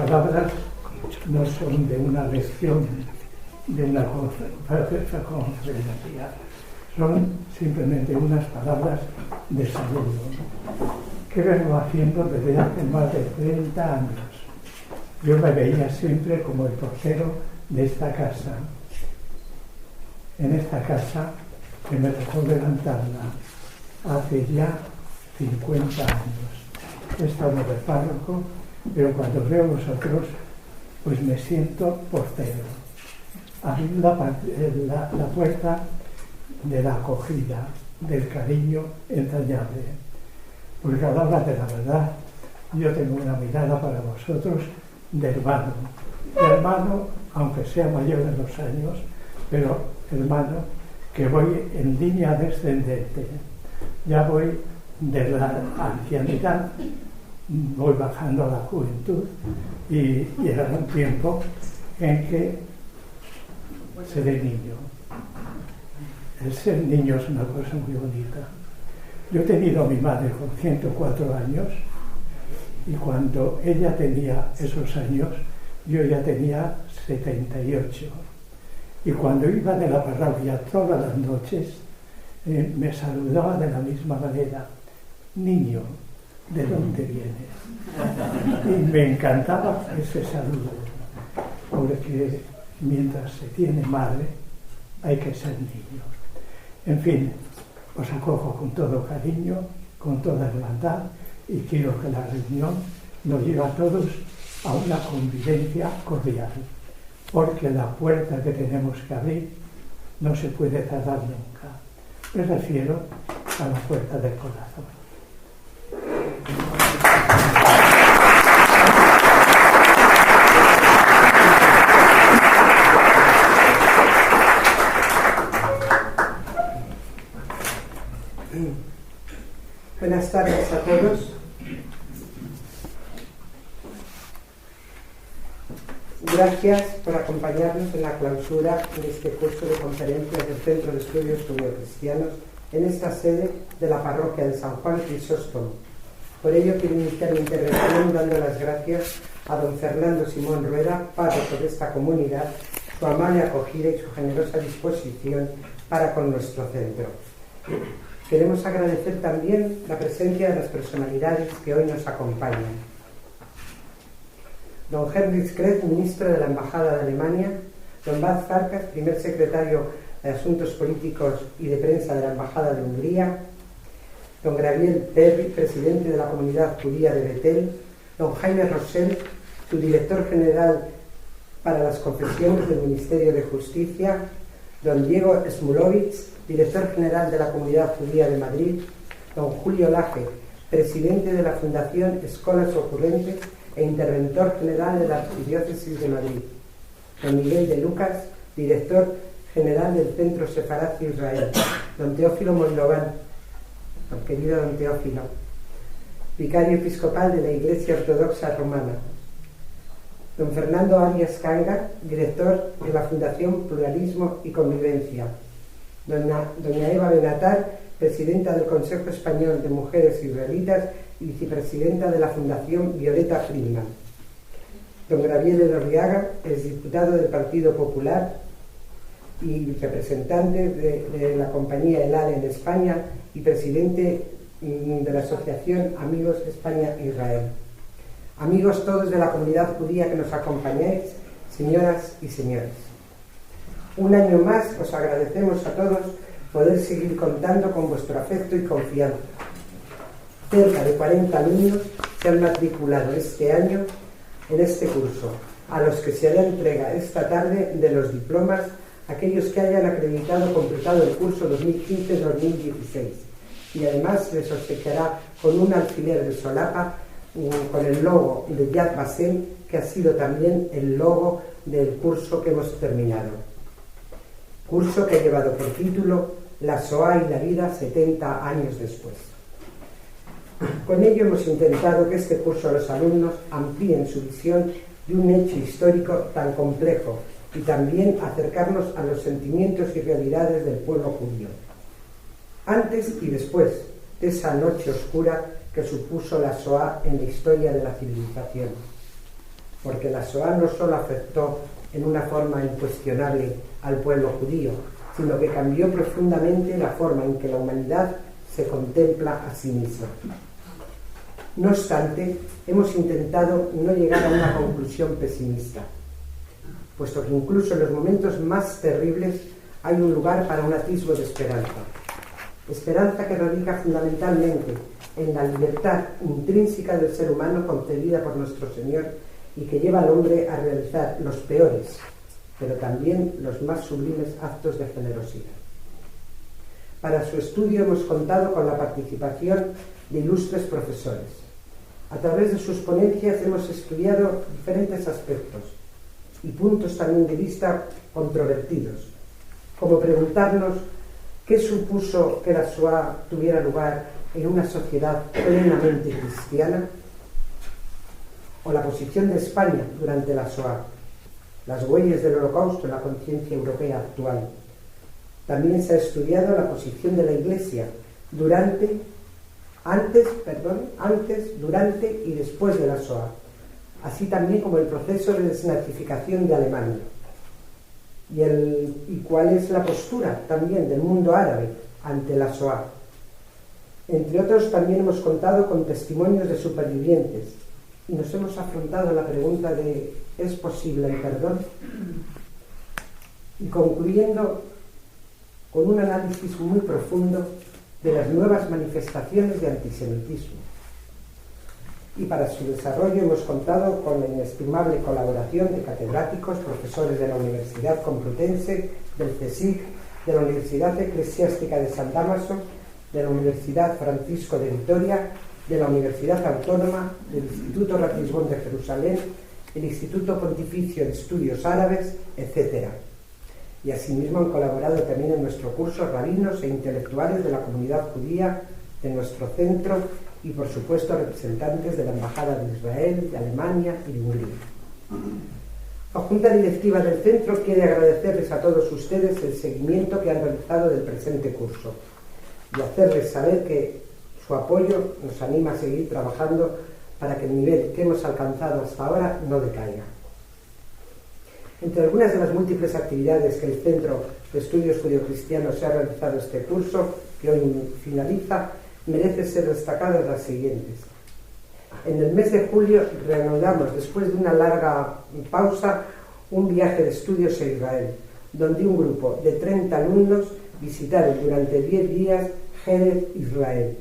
palabras no son de una lección, de una conferencia, son simplemente unas palabras de saludo que vengo haciendo desde hace más de 30 años. Yo me veía siempre como el portero de esta casa. En esta casa que me tocó levantarla hace ya 50 años. He estado de párroco, pero cuando veo a vosotros, pues me siento portero. Abrir la puerta de la acogida, del cariño entrañable. Porque a la hora de la verdad, yo tengo una mirada para vosotros de hermano, aunque sea mayor en los años, pero hermano, que voy en línea descendente. Ya voy de la ancianidad, voy bajando a la juventud y llegará un tiempo en que seré niño. El ser niño es una cosa muy bonita. Yo he tenido a mi madre con 104 años y cuando ella tenía esos años, yo ya tenía 78. Y cuando iba de la parroquia todas las noches, me saludaba de la misma manera. Niño, ¿de dónde vienes? Y me encantaba ese saludo, porque mientras se tiene madre, hay que ser niño. En fin, os acojo con todo cariño, con toda hermandad, y quiero que la reunión nos lleve a todos a una convivencia cordial, porque la puerta que tenemos que abrir no se puede cerrar nunca. Me refiero a la puerta del corazón. Buenas tardes a todos. Gracias por acompañarnos en la clausura de este curso de conferencias del Centro de Estudios Judeocristianos en esta sede de la parroquia de San Juan Crisóstomo. Por ello quiero iniciar mi intervención dando las gracias a don Fernando Simón Rueda, párroco de esta comunidad, su amable acogida y su generosa disposición para con nuestro centro. Queremos agradecer también la presencia de las personalidades que hoy nos acompañan. Don Heinrich Kretz, ministro de la Embajada de Alemania, don Baz Farkas, primer secretario de Asuntos Políticos y de Prensa de la Embajada de Hungría, don Gabriel Perry, presidente de la Comunidad Judía de Betel, don Jaime Rosell, su director general para las confesiones del Ministerio de Justicia, don Diego Smulovich, director general de la Comunidad Judía de Madrid, don Julio Laje, presidente de la Fundación Escolas Ocurrentes e interventor general de la Archidiócesis de Madrid, don Miguel de Lucas, director general del Centro Sefarad de Israel, don Teófilo Monlován, don querido don Teófilo, vicario episcopal de la Iglesia Ortodoxa Romana, don Fernando Arias Canga, director de la Fundación Pluralismo y Convivencia, doña Eva Benatar, presidenta del Consejo Español de Mujeres Israelitas y vicepresidenta de la Fundación Violeta Friedman, don Gabriel Elorriaga, exdiputado del Partido Popular y representante de la compañía ELAL en España y presidente de la Asociación Amigos España-Israel. Amigos todos de la comunidad judía que nos acompañáis, señoras y señores. Un año más os agradecemos a todos poder seguir contando con vuestro afecto y confianza. Cerca de 40 alumnos se han matriculado este año en este curso, a los que se hará entrega esta tarde de los diplomas aquellos que hayan acreditado completado el curso 2015-2016, y además les obsequiará con un alfiler de solapa con el logo de Yad Vashem, que ha sido también el logo del curso que hemos terminado. Curso que ha llevado por título La Shoah y la vida 70 años después. Con ello hemos intentado que este curso los alumnos amplíen su visión de un hecho histórico tan complejo y también acercarnos a los sentimientos y realidades del pueblo judío, antes y después de esa noche oscura que supuso la Shoah en la historia de la civilización. porque la Shoah no solo afectó en una forma incuestionable al pueblo judío, sino que cambió profundamente la forma en que la humanidad se contempla a sí misma. No obstante, hemos intentado no llegar a una conclusión pesimista, puesto que incluso en los momentos más terribles hay un lugar para un atisbo de esperanza. Esperanza que radica fundamentalmente en la libertad intrínseca del ser humano concedida por nuestro Señor y que lleva al hombre a realizar los peores, pero también los más sublimes actos de generosidad. Para su estudio hemos contado con la participación de ilustres profesores. A través de sus ponencias hemos estudiado diferentes aspectos y puntos también de vista controvertidos, como preguntarnos qué supuso que la Shoah tuviera lugar en una sociedad plenamente cristiana, o la posición de España durante la Shoah, las huellas del Holocausto en la conciencia europea actual. También se ha estudiado la posición de la Iglesia antes, durante y después de la Shoah, así también como el proceso de desnazificación de Alemania. Y cuál es la postura también del mundo árabe ante la Shoah. Entre otros, también hemos contado con testimonios de supervivientes y nos hemos afrontado la pregunta de ¿es posible el perdón? Y concluyendo con un análisis muy profundo de las nuevas manifestaciones de antisemitismo. Y para su desarrollo hemos contado con la inestimable colaboración de catedráticos, profesores de la Universidad Complutense, del CSIC, de la Universidad Eclesiástica de San Dámaso, de la Universidad Francisco de Vitoria, de la Universidad Autónoma, del Instituto Ratisbón de Jerusalén, el Instituto Pontificio de Estudios Árabes, etc. Y asimismo han colaborado también en nuestro curso rabinos e intelectuales de la comunidad judía de nuestro centro y, por supuesto, representantes de la Embajada de Israel, de Alemania y de Hungría. La Junta Directiva del Centro quiere agradecerles a todos ustedes el seguimiento que han realizado del presente curso y hacerles saber que su apoyo nos anima a seguir trabajando para que el nivel que hemos alcanzado hasta ahora no decaiga. Entre algunas de las múltiples actividades que el Centro de Estudios Judio-Cristianos se ha realizado este curso, que hoy finaliza, merece ser destacadas las siguientes. En el mes de julio reanudamos, después de una larga pausa, un viaje de estudios a Israel, donde un grupo de 30 alumnos visitaron durante 10 días Jerez, Israel,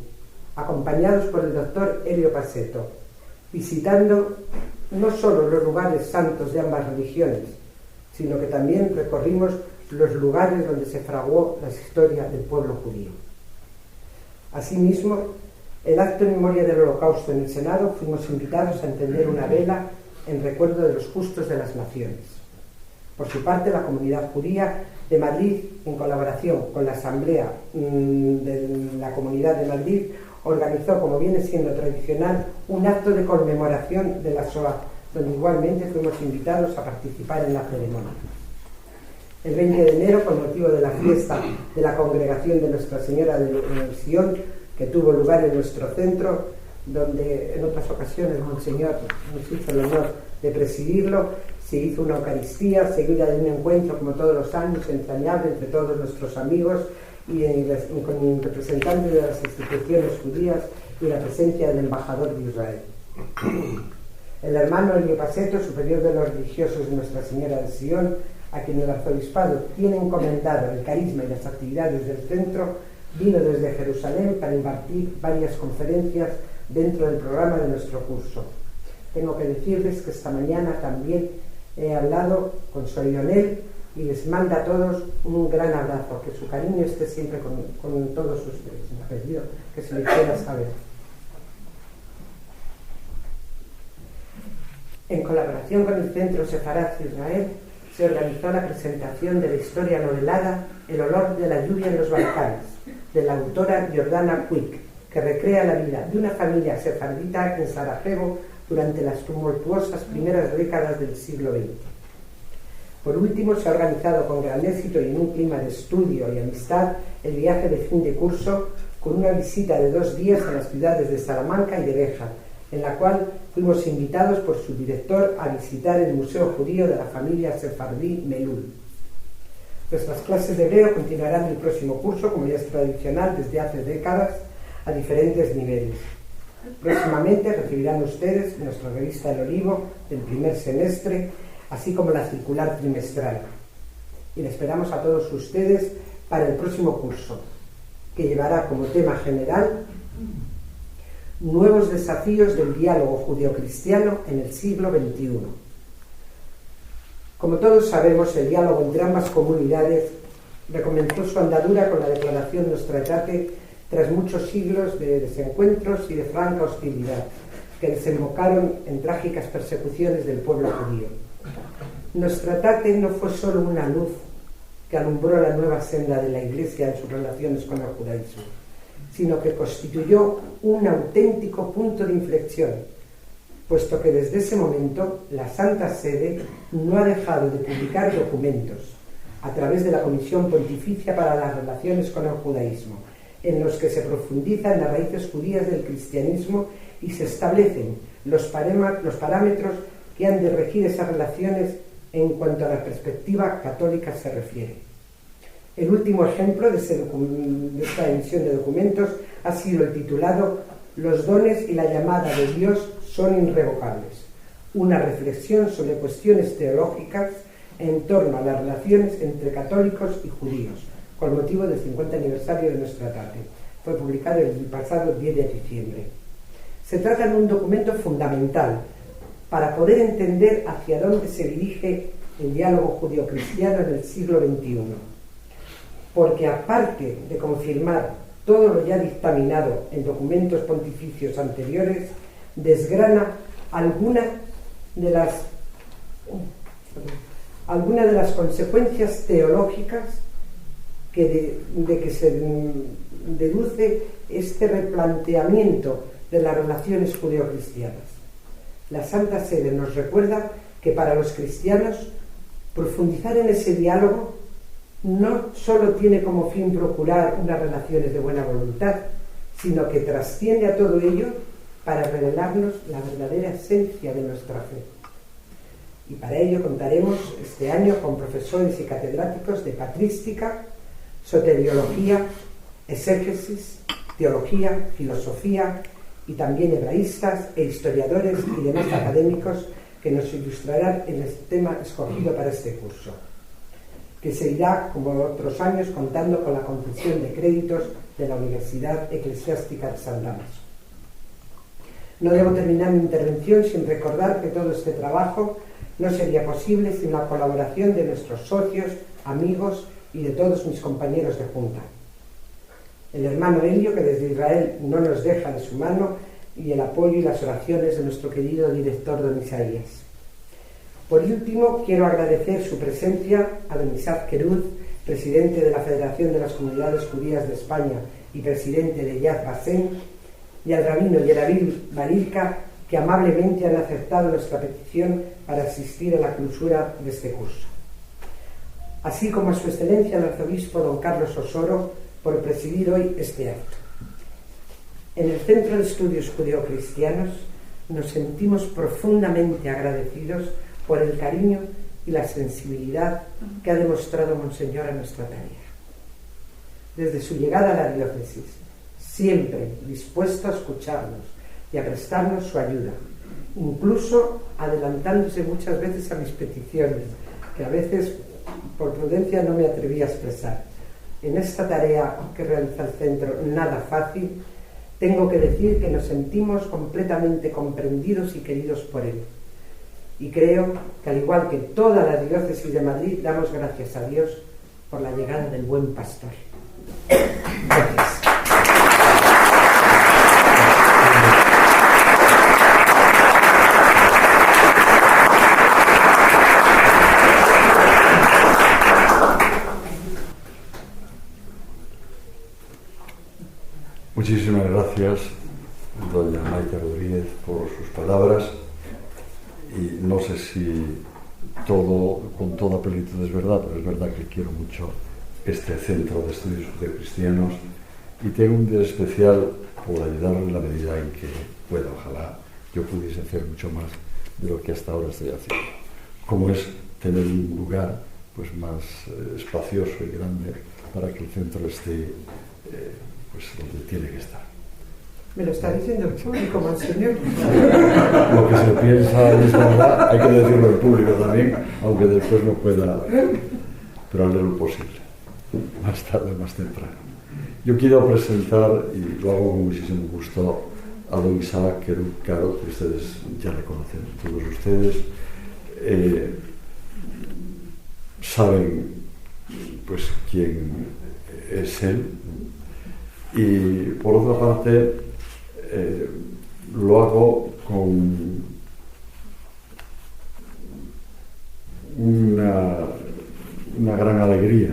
acompañados por el doctor Elio Paseto, visitando no solo los lugares santos de ambas religiones, sino que también recorrimos los lugares donde se fraguó la historia del pueblo judío. Asimismo, el acto en memoria del Holocausto en el Senado fuimos invitados a encender una vela en recuerdo de los justos de las naciones. Por su parte, la comunidad judía de Madrid, en colaboración con la Asamblea de la Comunidad de Madrid, organizó, como viene siendo tradicional, un acto de conmemoración de la Shoah, donde igualmente fuimos invitados a participar en la ceremonia. El 20 de enero, con motivo de la fiesta de la Congregación de Nuestra Señora de Sion, que tuvo lugar en nuestro centro, donde en otras ocasiones Monseñor nos hizo el honor de presidirlo, se hizo una Eucaristía seguida de un encuentro, como todos los años, entrañable entre todos nuestros amigos y con representantes de las instituciones judías y la presencia del embajador de Israel. El hermano Elio Paseto, superior de los religiosos de Nuestra Señora de Sion, a quien el arzobispado tiene encomendado el carisma y las actividades del centro, vino desde Jerusalén para impartir varias conferencias dentro del programa de nuestro curso. Tengo que decirles que esta mañana también he hablado con Sor Lionel y les manda a todos un gran abrazo, que su cariño esté siempre con todos ustedes. Me ha pedido que se lo hiciera saber. En colaboración con el Centro Sefarad Israel, se organizó la presentación de la historia novelada El olor de la lluvia en los Balcanes, de la autora Jordana Quick, que recrea la vida de una familia sefardita en Sarajevo durante las tumultuosas primeras décadas del siglo XX. Por último, se ha organizado con gran éxito y en un clima de estudio y amistad el viaje de fin de curso, con una visita de 2 días a las ciudades de Salamanca y de Béjar, en la cual fuimos invitados por su director a visitar el Museo Judío de la familia sefardí Melul. Nuestras clases de hebreo continuarán el próximo curso, como ya es tradicional desde hace décadas, a diferentes niveles. Próximamente recibirán ustedes nuestra revista El Olivo del primer semestre, así como la circular trimestral. Y le esperamos a todos ustedes para el próximo curso, que llevará como tema general nuevos desafíos del diálogo judeocristiano en el siglo XXI. Como todos sabemos, el diálogo entre ambas comunidades recomenzó su andadura con la declaración Nostra Aetate tras muchos siglos de desencuentros y de franca hostilidad que desembocaron en trágicas persecuciones del pueblo judío. Nostra Aetate no fue solo una luz que alumbró la nueva senda de la Iglesia en sus relaciones con el judaísmo, sino que constituyó un auténtico punto de inflexión, puesto que desde ese momento la Santa Sede no ha dejado de publicar documentos a través de la Comisión Pontificia para las Relaciones con el Judaísmo, en los que se profundiza en las raíces judías del cristianismo y se establecen los parámetros que han de regir esas relaciones en cuanto a la perspectiva católica se refiere. El último ejemplo de esta emisión de documentos ha sido el titulado Los dones y la llamada de Dios son irrevocables, una reflexión sobre cuestiones teológicas en torno a las relaciones entre católicos y judíos, con motivo del 50 aniversario de Nostra Aetate. Fue publicado el pasado 10 de diciembre. Se trata de un documento fundamental para poder entender hacia dónde se dirige el diálogo judío-cristiano en el siglo XXI. Porque aparte de confirmar todo lo ya dictaminado en documentos pontificios anteriores, desgrana alguna de las consecuencias teológicas de que se deduce este replanteamiento de las relaciones judeo-cristianas. La Santa Sede nos recuerda que para los cristianos profundizar en ese diálogo no solo tiene como fin procurar unas relaciones de buena voluntad, sino que trasciende a todo ello para revelarnos la verdadera esencia de nuestra fe. Y para ello contaremos este año con profesores y catedráticos de patrística, soteriología, exégesis, teología, filosofía y también hebraístas e historiadores y demás académicos que nos ilustrarán en el tema escogido para este curso, que seguirá, como otros años, contando con la concesión de créditos de la Universidad Eclesiástica de San Damaso. No debo terminar mi intervención sin recordar que todo este trabajo no sería posible sin la colaboración de nuestros socios, amigos y de todos mis compañeros de junta. El hermano Elio, que desde Israel no nos deja de su mano, y el apoyo y las oraciones de nuestro querido director don Isaías. Por último, quiero agradecer su presencia a don Isaac Queruz, presidente de la Federación de las Comunidades Judías de España y presidente de Yad Vashem, y al rabino Yeravil Barilka, que amablemente han aceptado nuestra petición para asistir a la clausura de este curso. Así como a su excelencia el arzobispo don Carlos Osoro por presidir hoy este acto. En el Centro de Estudios Judeocristianos nos sentimos profundamente agradecidos por el cariño y la sensibilidad que ha demostrado Monseñor a nuestra tarea. Desde su llegada a la diócesis, siempre dispuesto a escucharnos y a prestarnos su ayuda, incluso adelantándose muchas veces a mis peticiones, que a veces por prudencia no me atreví a expresar. En esta tarea que realiza el centro, nada fácil, tengo que decir que nos sentimos completamente comprendidos y queridos por él. Y creo que, al igual que toda la diócesis de Madrid, damos gracias a Dios por la llegada del buen pastor. Gracias. Muchísimas gracias, doña Maite Rodríguez, por sus palabras. Y no sé si todo, con toda plenitud es verdad, pero es verdad que quiero mucho este Centro de Estudios Judeocristianos y tengo un interés especial por ayudarle en la medida en que pueda. Ojalá yo pudiese hacer mucho más de lo que hasta ahora estoy haciendo, como es tener un lugar pues más espacioso y grande para que el centro esté pues donde tiene que estar. Me lo está diciendo el público, monseñor. Lo que se piensa es verdad, hay que decirlo al público también, aunque después no pueda, pero haré lo posible, más tarde o más temprano. Yo quiero presentar, y lo hago con muchísimo gusto, a don Isaac Caro, que ustedes ya le conocen, todos ustedes saben pues quién es él, y por otra parte lo hago con una gran alegría.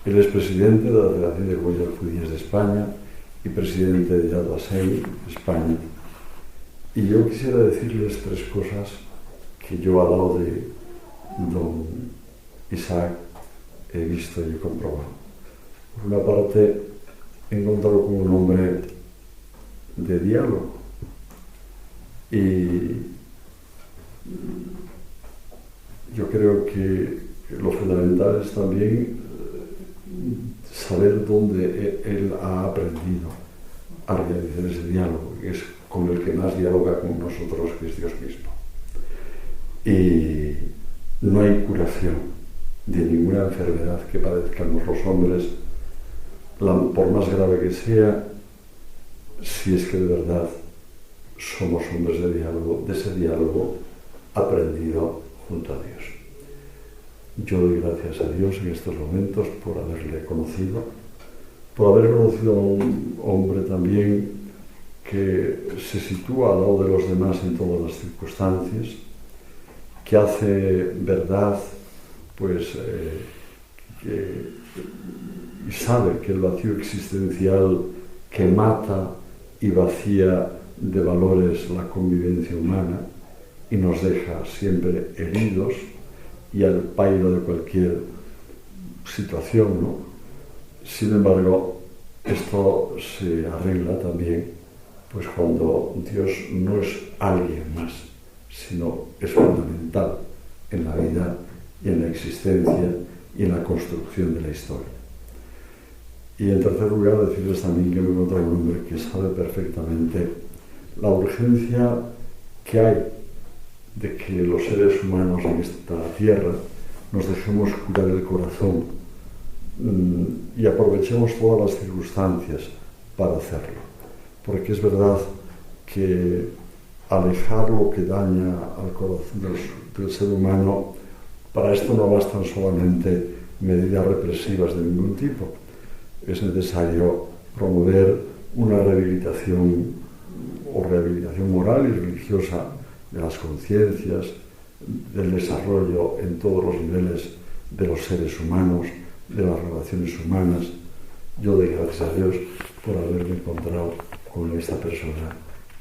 Él es presidente de la Federación de Comunidades Judías de España y presidente de Yad Vashem, España. Y yo quisiera decirles tres cosas que yo al lado de don Isaac he visto y he comprobado. Por una parte, he encontrado como un hombre de diálogo, y yo creo que lo fundamental es también saber dónde él ha aprendido a realizar ese diálogo, que es con el que más dialoga con nosotros, que es Dios mismo. Y no hay curación de ninguna enfermedad que padezcamos los hombres, por más grave que sea, si es que de verdad somos hombres de diálogo, de ese diálogo aprendido junto a Dios. Yo doy gracias a Dios en estos momentos por haberle conocido, por haber conocido a un hombre también que se sitúa al lado de los demás en todas las circunstancias, que hace verdad, pues, y sabe que el vacío existencial que mata y vacía de valores la convivencia humana y nos deja siempre heridos y al pairo de cualquier situación, ¿no? Sin embargo, esto se arregla también pues cuando Dios no es alguien más, sino es fundamental en la vida y en la existencia y en la construcción de la historia. Y en tercer lugar, decirles también que me encuentro un hombre que sabe perfectamente la urgencia que hay de que los seres humanos en esta tierra nos dejemos curar el corazón y aprovechemos todas las circunstancias para hacerlo. Porque es verdad que alejar lo que daña al corazón del ser humano, para esto no bastan solamente medidas represivas de ningún tipo. Es necesario promover una rehabilitación moral y religiosa de las conciencias, del desarrollo en todos los niveles de los seres humanos, de las relaciones humanas. Yo doy gracias a Dios por haberme encontrado con esta persona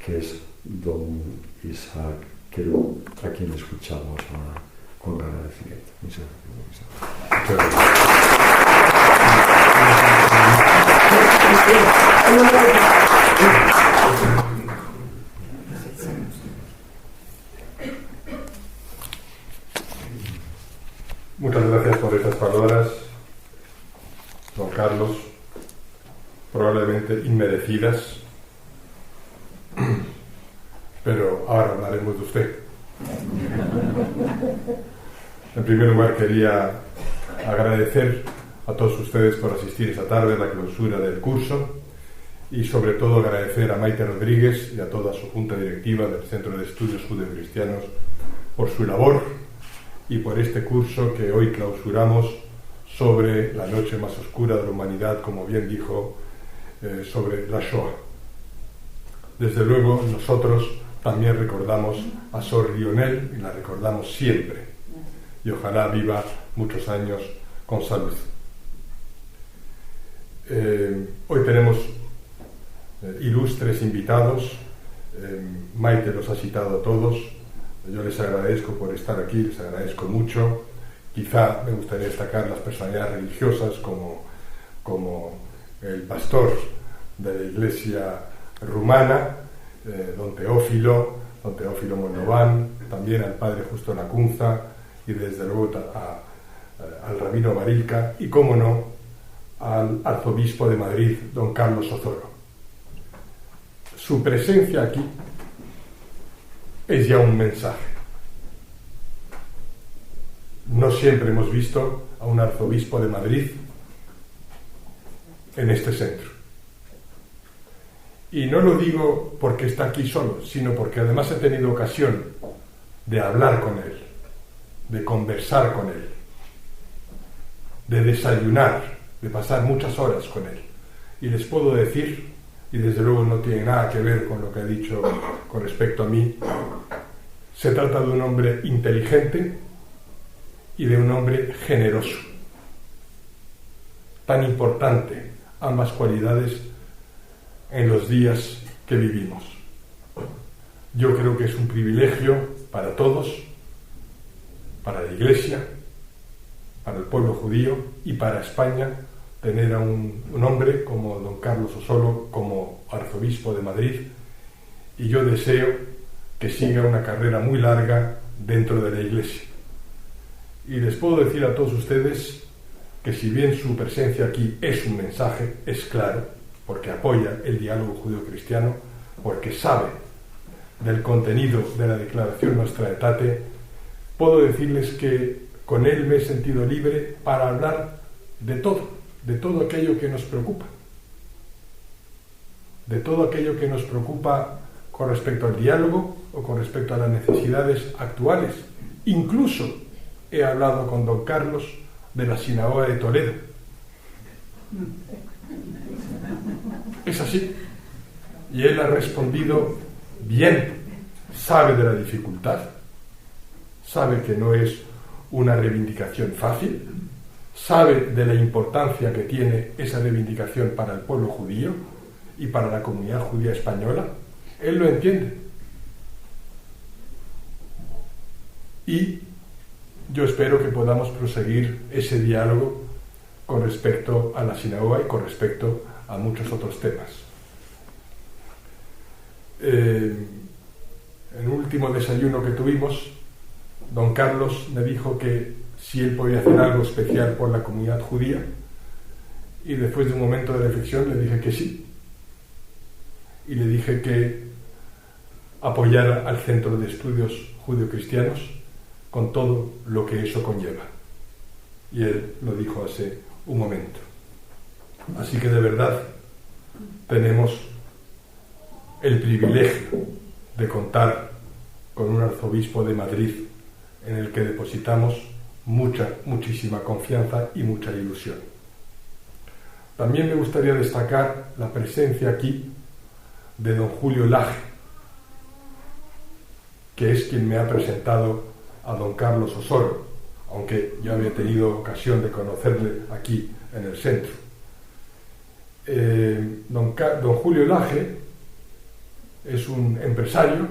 que es don Isaac Querú, a quien escuchamos ahora con agradecimiento. Muchas gracias. Muchas gracias por estas palabras, don Carlos, probablemente inmerecidas, pero ahora hablaremos de usted. En primer lugar, quería agradecer a todos ustedes por asistir esta tarde a la clausura del curso y sobre todo agradecer a Maite Rodríguez y a toda su junta directiva del Centro de Estudios Judeocristianos por su labor y por este curso que hoy clausuramos sobre la noche más oscura de la humanidad, como bien dijo, sobre la Shoah. Desde luego nosotros también recordamos a Sor Lionel y la recordamos siempre y ojalá viva muchos años con salud. Hoy tenemos ilustres invitados, Maite los ha citado a todos, yo les agradezco por estar aquí, les agradezco mucho. Quizá me gustaría destacar las personalidades religiosas como el pastor de la iglesia rumana, don Teófilo Mondován, también al padre Justo Lacunza y desde luego al rabino Barilka y, cómo no, al arzobispo de Madrid, don Carlos Osoro. Su presencia aquí es ya un mensaje. No siempre hemos visto a un arzobispo de Madrid en este centro. Y no lo digo porque está aquí solo, sino porque además he tenido ocasión de hablar con él, de conversar con él, de desayunar, de pasar muchas horas con él. Y les puedo decir, y desde luego no tiene nada que ver con lo que ha dicho con respecto a mí, se trata de un hombre inteligente y de un hombre generoso. Tan importante ambas cualidades en los días que vivimos. Yo creo que es un privilegio para todos, para la Iglesia, para el pueblo judío y para España, tener a un hombre como don Carlos Osoro como arzobispo de Madrid, y yo deseo que siga una carrera muy larga dentro de la Iglesia. Y les puedo decir a todos ustedes que si bien su presencia aquí es un mensaje, es claro, porque apoya el diálogo judío-cristiano, porque sabe del contenido de la declaración Nostra Aetate, puedo decirles que con él me he sentido libre para hablar de todo aquello que nos preocupa, de todo aquello que nos preocupa con respecto al diálogo o con respecto a las necesidades actuales. Incluso he hablado con don Carlos de la sinagoga de Toledo. Es así. Y él ha respondido bien. Sabe de la dificultad, sabe que no es una reivindicación fácil, sabe de la importancia que tiene esa reivindicación para el pueblo judío y para la comunidad judía española. Él lo entiende. Y yo espero que podamos proseguir ese diálogo con respecto a la sinagoga y con respecto a muchos otros temas. En el último desayuno que tuvimos, don Carlos me dijo que si él podía hacer algo especial por la comunidad judía, y después de un momento de reflexión le dije que sí, y le dije que apoyara al Centro de Estudios Judio-Cristianos con todo lo que eso conlleva. Y él lo dijo hace un momento. Así que de verdad tenemos el privilegio de contar con un arzobispo de Madrid en el que depositamos muchísima confianza y mucha ilusión. También me gustaría destacar la presencia aquí de don Julio Laje, que es quien me ha presentado a don Carlos Osoro, aunque yo había tenido ocasión de conocerle aquí en el centro. Don Julio Laje es un empresario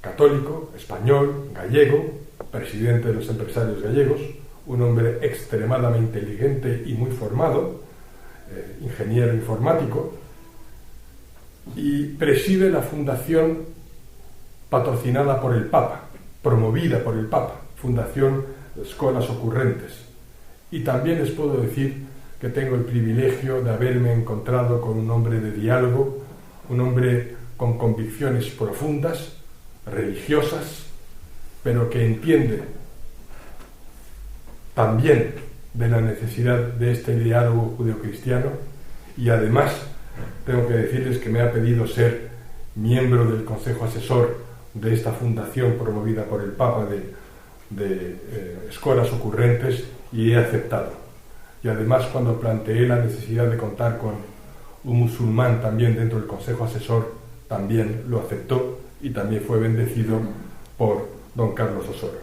católico, español, gallego, presidente de los empresarios gallegos, un hombre extremadamente inteligente y muy formado, ingeniero informático, y preside la fundación patrocinada por el Papa, promovida por el Papa, Fundación Escolas Ocurrentes. Y también les puedo decir que tengo el privilegio de haberme encontrado con un hombre de diálogo, un hombre con convicciones profundas, religiosas, pero que entiende también de la necesidad de este diálogo judeocristiano, y además tengo que decirles que me ha pedido ser miembro del Consejo Asesor de esta fundación promovida por el Papa de Escolas Ocurrentes, y he aceptado. Y además, cuando planteé la necesidad de contar con un musulmán también dentro del Consejo Asesor, también lo aceptó y también fue bendecido por don Carlos Osoro.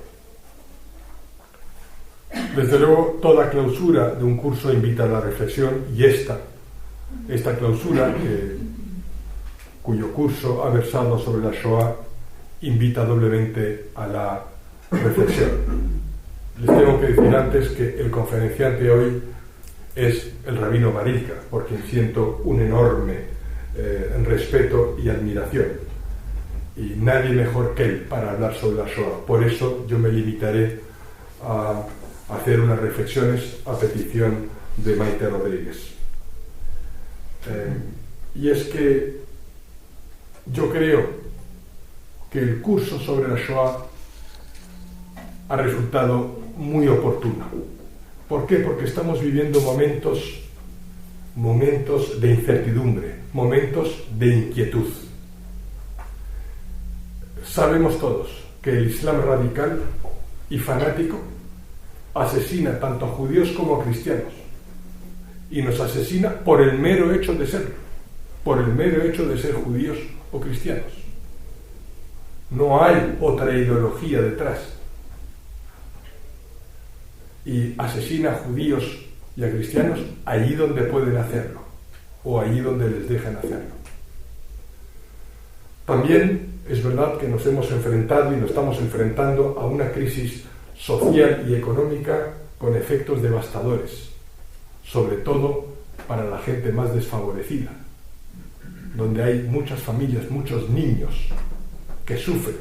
Desde luego, toda clausura de un curso invita a la reflexión, y esta clausura, cuyo curso ha versado sobre la Shoah, invita doblemente a la reflexión. Les tengo que decir antes que el conferenciante hoy es el rabino Barilka, por quien siento un enorme respeto y admiración. y nadie mejor que él para hablar sobre la Shoah. Por eso yo me limitaré a hacer unas reflexiones a petición de Maite Rodríguez. Y es que yo creo que el curso sobre la Shoah ha resultado muy oportuno. ¿Por qué? Porque estamos viviendo momentos de incertidumbre, momentos de inquietud. Sabemos todos que el Islam radical y fanático asesina tanto a judíos como a cristianos, y nos asesina por el mero hecho de serlo, por el mero hecho de ser judíos o cristianos. No hay otra ideología detrás. Y asesina a judíos y a cristianos allí donde pueden hacerlo, o allí donde les dejan hacerlo. También es verdad que nos hemos enfrentado y nos estamos enfrentando a una crisis social y económica con efectos devastadores, sobre todo para la gente más desfavorecida, donde hay muchas familias, muchos niños que sufren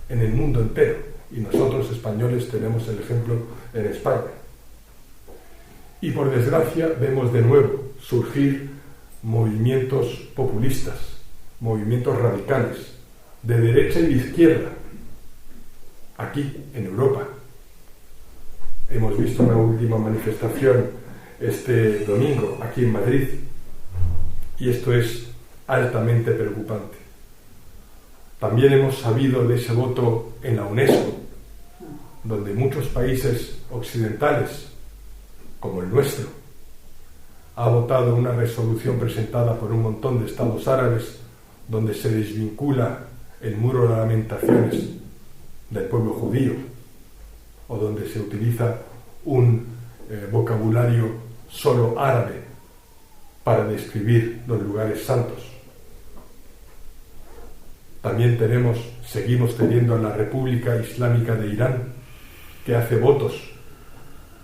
en el mundo entero, y nosotros españoles tenemos el ejemplo en España. Y por desgracia vemos de nuevo surgir movimientos populistas, movimientos radicales, de derecha y de izquierda, aquí en Europa. Hemos visto una última manifestación este domingo aquí en Madrid, y esto es altamente preocupante. También hemos sabido de ese voto en la UNESCO, donde muchos países occidentales, como el nuestro, ha votado una resolución presentada por un montón de estados árabes donde se desvincula el muro de lamentaciones del pueblo judío, o donde se utiliza un vocabulario solo árabe para describir los lugares santos. También seguimos teniendo a la República Islámica de Irán, que hace votos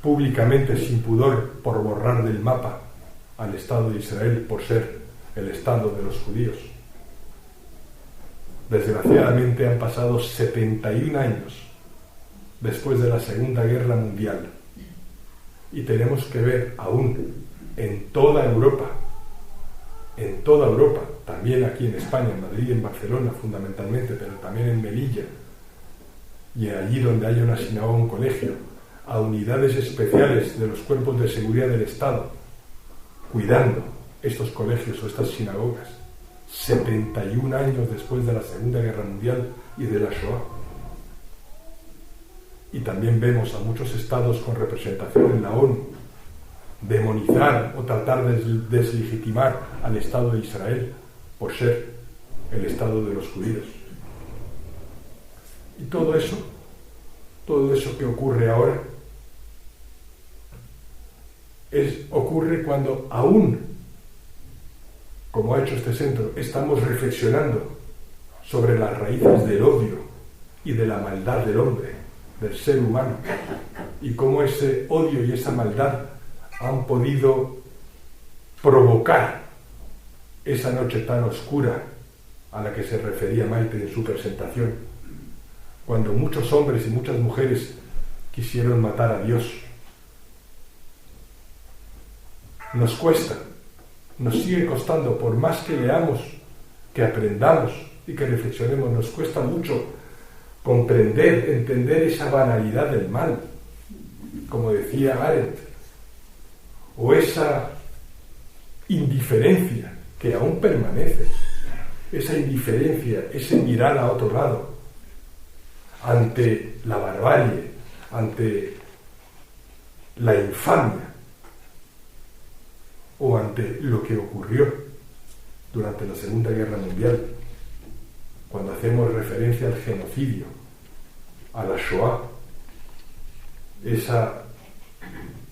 públicamente sin pudor por borrar del mapa al Estado de Israel por ser el Estado de los judíos. Desgraciadamente han pasado 71 años después de la Segunda Guerra Mundial, y tenemos que ver aún en toda Europa, también aquí en España, en Madrid, en Barcelona fundamentalmente, pero también en Melilla, y allí donde haya una sinagoga o un colegio, a unidades especiales de los cuerpos de seguridad del Estado cuidando estos colegios o estas sinagogas, 71 años después de la Segunda Guerra Mundial y de la Shoah. Y también vemos a muchos estados con representación en la ONU demonizar o tratar de deslegitimar al Estado de Israel por ser el Estado de los judíos. Y todo eso que ocurre ahora, ocurre cuando aún, como ha hecho este centro, estamos reflexionando sobre las raíces del odio y de la maldad del hombre, del ser humano, y cómo ese odio y esa maldad han podido provocar esa noche tan oscura a la que se refería Maite en su presentación, cuando muchos hombres y muchas mujeres quisieron matar a Dios. Nos cuesta, nos sigue costando, por más que leamos, que aprendamos y que reflexionemos, nos cuesta mucho comprender, entender esa banalidad del mal, como decía Arendt, o esa indiferencia que aún permanece, esa indiferencia, ese mirar a otro lado, ante la barbarie, ante la infamia, o ante lo que ocurrió durante la Segunda Guerra Mundial, cuando hacemos referencia al genocidio, a la Shoah,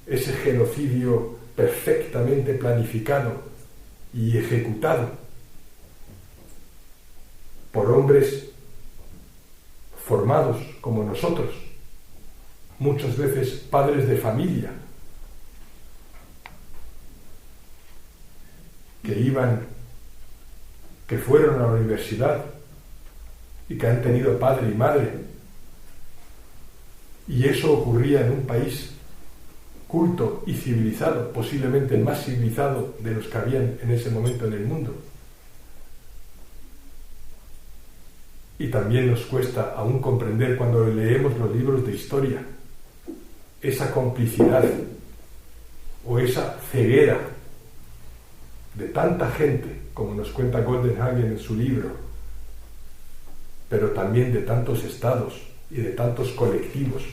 ese genocidio perfectamente planificado y ejecutado por hombres formados como nosotros, muchas veces padres de familia, que fueron a la universidad y que han tenido padre y madre. Y eso ocurría en un país culto y civilizado, posiblemente el más civilizado de los que habían en ese momento en el mundo. Y también nos cuesta aún comprender cuando leemos los libros de historia esa complicidad o esa ceguera de tanta gente, como nos cuenta Goldenhagen en su libro, pero también de tantos estados y de tantos colectivos.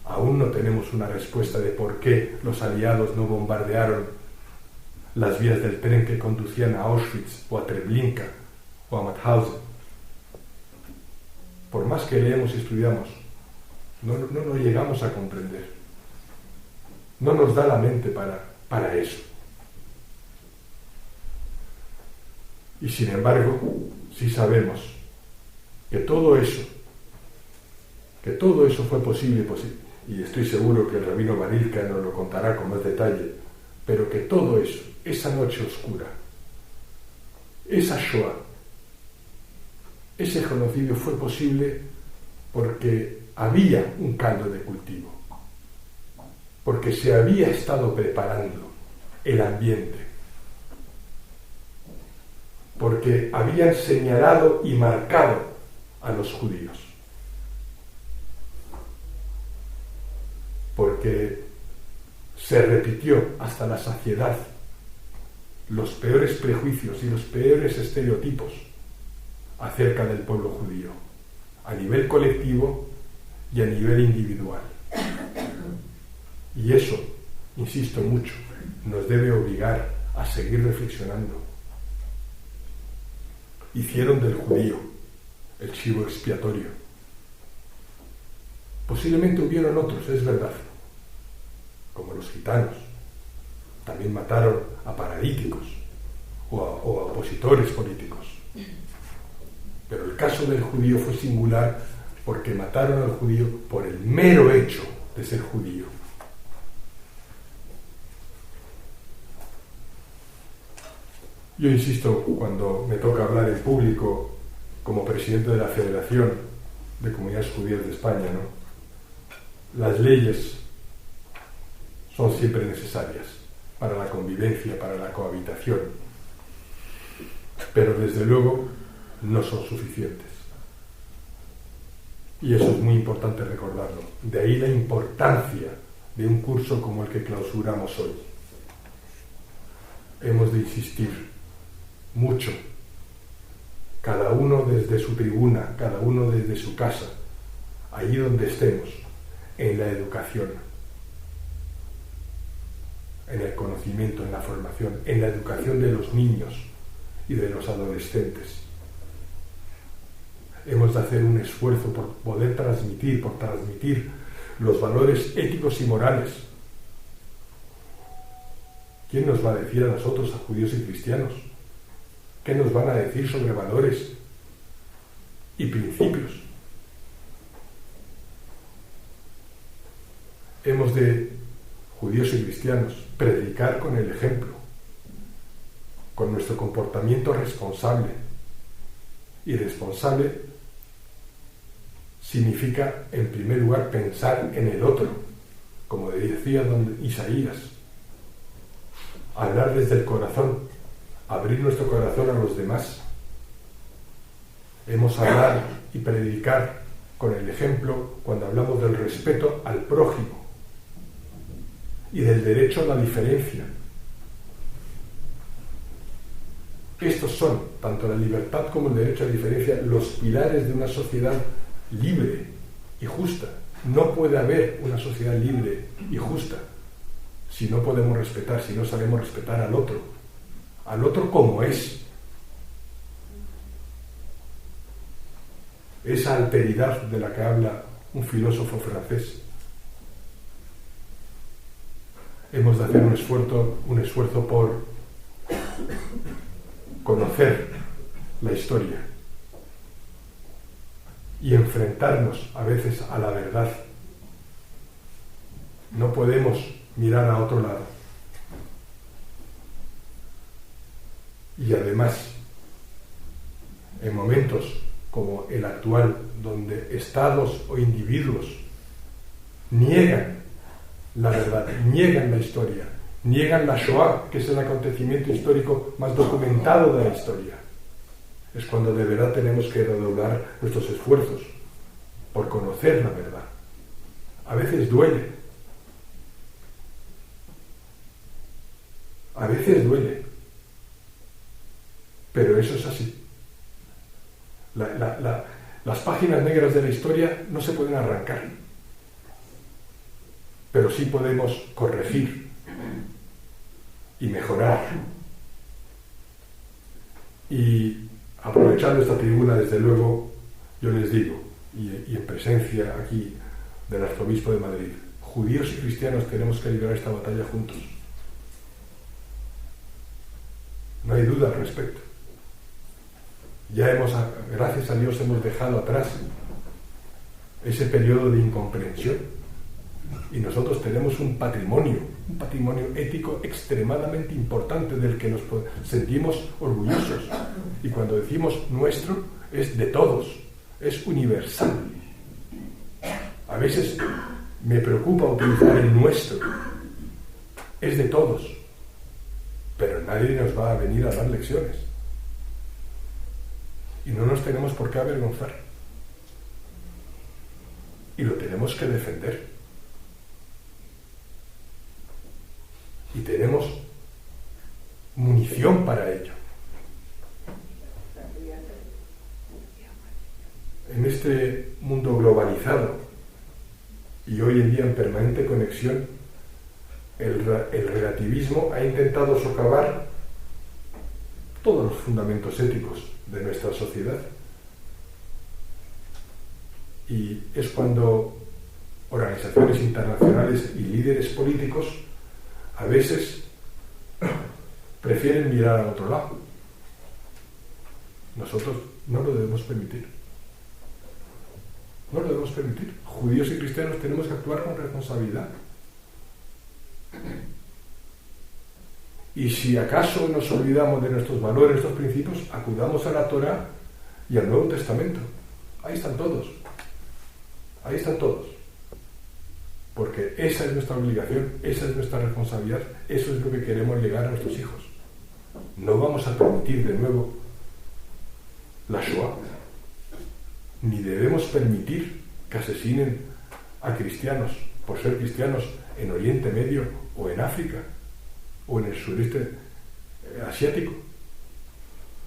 Aún no tenemos una respuesta de por qué los aliados no bombardearon las vías del tren que conducían a Auschwitz o a Treblinka o a Mauthausen. Por más que leemos y estudiamos, no lo llegamos a comprender. No nos da la mente para eso. Y sin embargo, sí sabemos que todo eso fue posible, y estoy seguro que el rabino Barilka nos lo contará con más detalle, pero que todo eso, esa noche oscura, esa Shoah, ese genocidio fue posible porque había un caldo de cultivo, porque se había estado preparando el ambiente, porque habían señalado y marcado a los judíos, porque se repitió hasta la saciedad los peores prejuicios y los peores estereotipos acerca del pueblo judío, a nivel colectivo y a nivel individual. Y eso, insisto mucho, nos debe obligar a seguir reflexionando. Hicieron del judío el chivo expiatorio. Posiblemente hubieron otros, es verdad, como los gitanos. También mataron a paralíticos o a opositores políticos. Pero el caso del judío fue singular porque mataron al judío por el mero hecho de ser judío. Yo insisto, cuando me toca hablar en público como presidente de la Federación de Comunidades Judías de España, ¿no? Las leyes son siempre necesarias para la convivencia, para la cohabitación, pero desde luego no son suficientes. Y eso es muy importante recordarlo. De ahí la importancia de un curso como el que clausuramos hoy. Hemos de insistir mucho, cada uno desde su tribuna, cada uno desde su casa, allí donde estemos, en la educación, en el conocimiento, en la formación, en la educación de los niños y de los adolescentes. Hemos de hacer un esfuerzo por poder transmitir los valores éticos y morales. ¿Quién nos va a decir a nosotros, a judíos y cristianos? ¿Qué nos van a decir sobre valores y principios? Hemos de, judíos y cristianos, predicar con el ejemplo, con nuestro comportamiento responsable. Y responsable significa, en primer lugar, pensar en el otro, como decía don Isaías, hablar desde el corazón, abrir nuestro corazón a los demás. Hemos de hablar y predicar con el ejemplo cuando hablamos del respeto al prójimo y del derecho a la diferencia. Estos son, tanto la libertad como el derecho a la diferencia, los pilares de una sociedad libre y justa. No puede haber una sociedad libre y justa si no podemos respetar, si no sabemos respetar al otro como es. Esa alteridad de la que habla un filósofo francés. Hemos de hacer un esfuerzo por conocer la historia y enfrentarnos a veces a la verdad. No podemos mirar a otro lado. Y además en momentos como el actual, donde estados o individuos niegan la verdad, niegan la historia, niegan la Shoah, que es el acontecimiento histórico más documentado de la historia, es cuando de verdad tenemos que redoblar nuestros esfuerzos por conocer la verdad. A veces duele, pero eso es así. Las páginas negras de la historia no se pueden arrancar, pero sí podemos corregir y mejorar. Y aprovechando esta tribuna, desde luego, yo les digo, y en presencia aquí del arzobispo de Madrid, judíos y cristianos tenemos que librar esta batalla juntos. No hay duda al respecto. Gracias a Dios, hemos dejado atrás ese periodo de incomprensión y nosotros tenemos un patrimonio ético extremadamente importante del que nos sentimos orgullosos, y cuando decimos nuestro, es de todos, es universal. A veces me preocupa utilizar el nuestro, es de todos, pero nadie nos va a venir a dar lecciones. Y no nos tenemos por qué avergonzar. Y lo tenemos que defender. Y tenemos munición para ello. En este mundo globalizado y hoy en día en permanente conexión, el relativismo ha intentado socavar todos los fundamentos éticos de nuestra sociedad. Y es cuando organizaciones internacionales y líderes políticos a veces prefieren mirar a otro lado. Nosotros no lo debemos permitir. No lo debemos permitir. Judíos y cristianos tenemos que actuar con responsabilidad. Y si acaso nos olvidamos de nuestros valores, nuestros principios, acudamos a la Torá y al Nuevo Testamento. Ahí están todos. Ahí están todos. Porque esa es nuestra obligación, esa es nuestra responsabilidad, eso es lo que queremos legar a nuestros hijos. No vamos a permitir de nuevo la Shoah, ni debemos permitir que asesinen a cristianos por ser cristianos en Oriente Medio o en África o en el sureste asiático.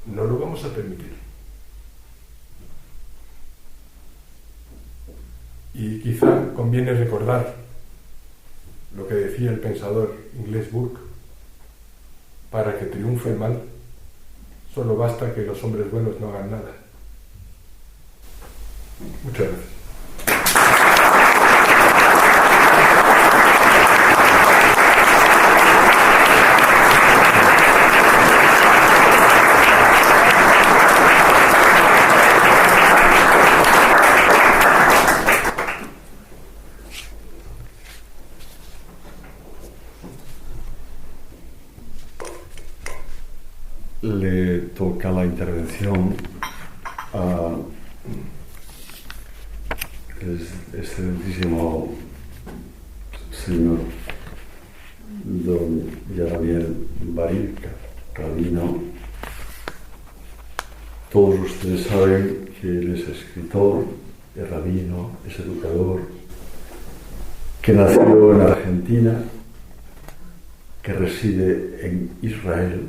No lo vamos a permitir. Y quizá conviene recordar lo que decía el pensador inglés Burke: para que triunfe el mal, solo basta que los hombres buenos no hagan nada. Muchas gracias. Le toca la intervención a el excelentísimo señor don Yaramiel Barilka, rabino. Todos ustedes saben que él es escritor, es rabino, es educador, que nació en Argentina, que reside en Israel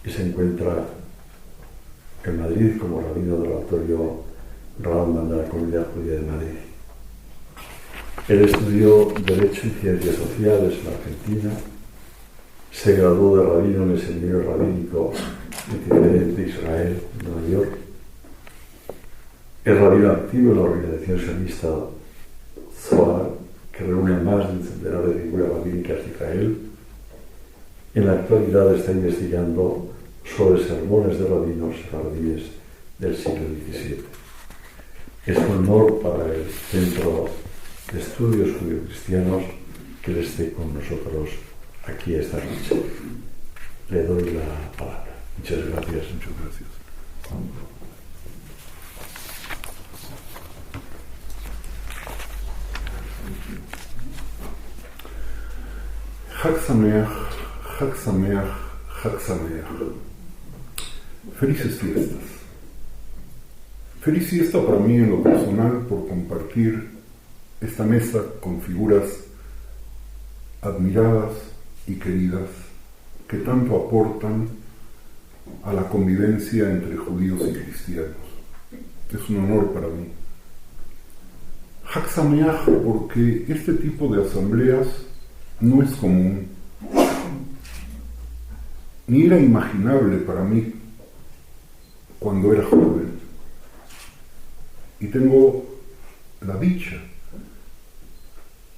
y se encuentra en Madrid como rabino del oratorio Rambam de la Comunidad Judía de Madrid. Él estudió Derecho y Ciencias Sociales en Argentina, se graduó de rabino en el Seminario Rabínico de Israel, en Nueva York. Es rabino activo en la organización sionista Zohar, que reúne a más de un centenar de figuras rabínicas de Israel. En la actualidad está investigando sobre sermones de rabinos sefardíes del siglo XVII. Es un honor para el Centro de Estudios Judío-Cristianos que él esté con nosotros aquí esta noche. Le doy la palabra. Muchas gracias. Muchas gracias. Chag Sameach, Chag Sameach, Chag Sameach. Felices fiestas. Feliz fiesta para mí en lo personal por compartir esta mesa con figuras admiradas y queridas que tanto aportan a la convivencia entre judíos y cristianos. Es un honor para mí. Chag Sameach porque este tipo de asambleas no es común, ni era imaginable para mí cuando era joven. Y tengo la dicha